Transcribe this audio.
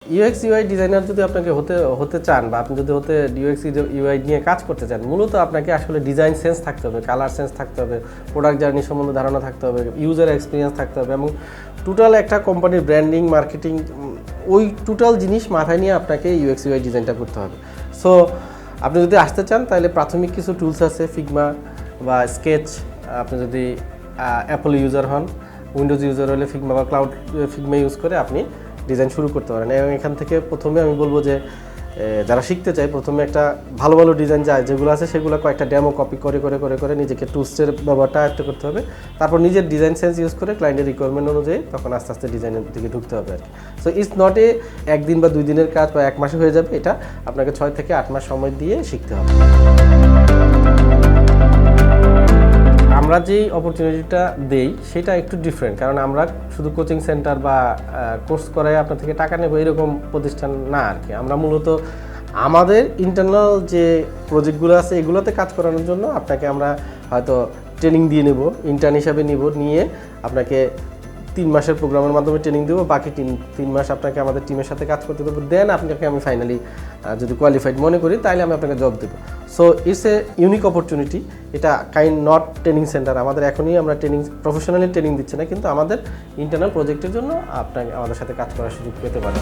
UX UI designer যদি আপনাকে হতে চান বা আপনি যদি ইউএক্স ইউআই নিয়ে কাজ করতে চান, মূলত আপনাকে আসলে ডিজাইন সেন্স থাকতে হবে, কালার সেন্স থাকতে হবে, প্রোডাক্ট জার্নি সম্বন্ধে ধারণা থাকতে হবে, ইউজার এক্সপিরিয়েন্স থাকতে হবে এবং টোটাল একটা কোম্পানির ব্র্যান্ডিং, মার্কেটিং, ওই টোটাল জিনিস মাথায় নিয়ে আপনাকে ইউএক্স ইউআই ডিজাইনটা করতে হবে। সো আপনি যদি আসতে চান তাহলে প্রাথমিক কিছু টুলস আছে, ফিগমা বা স্কেচ। আপনি যদি অ্যাপল ইউজার হন, উইন্ডোজ ইউজার হলে ফিগমা বা ক্লাউড ফিগমা ইউজ করে আপনি ডিজাইন শুরু করতে পারেন। এবং এখান থেকে প্রথমে আমি বলবো যে যারা শিখতে চায় প্রথমে একটা ভালো ভালো ডিজাইন যায় যেগুলো আছে সেগুলো কয়েকটা ডেমো কপি করে নিজেকে টুলসের ব্যবহারটা আয়ত্ত করতে হবে। তারপর নিজের ডিজাইন সেন্স ইউজ করে ক্লায়েন্টের রিকোয়ারমেন্ট অনুযায়ী তখন আস্তে আস্তে ডিজাইনের দিকে ঢুকতে হবে আর কি। সো ইটস নট একদিন বা 2 দিনের কাজ বা 1 মাসে হয়ে যাবে, এটা আপনাকে 6 থেকে 8 মাস সময় দিয়ে শিখতে হবে। আমরা যেই অপরচুনিটিটা দেই সেটা একটু ডিফারেন্ট, কারণ আমরা শুধু কোচিং সেন্টার বা কোর্স করায় আপনার থেকে টাকা নেব এরকম প্রতিষ্ঠান না আর কি। আমরা মূলত আমাদের ইন্টারনাল যে প্রজেক্টগুলো আছে এগুলোতে কাজ করানোর জন্য আপনাকে আমরা হয়তো ট্রেনিং দিয়ে নেব, ইন্টার্ন হিসাবে নিয়ে আপনাকে 3 মাসের প্রোগ্রামের মাধ্যমে ট্রেনিং দেবো, বাকি 3 মাস আপনাকে আমাদের টিমের সাথে কাজ করতে দেবো। দেন আপনাকে আমি ফাইনালি যদি কোয়ালিফাইড মনে করি তাহলে আমি আপনাকে জব দেবো। So it's a unique opportunity. এটা নট ট্রেনিং সেন্টার। আমাদের এখনই আমরা প্রফেশনালি ট্রেনিং দিচ্ছি না, কিন্তু আমাদের ইন্টারনাল প্রজেক্টের জন্য আপনাকে আমাদের সাথে কাজ করার সুযোগ পেতে পারেন।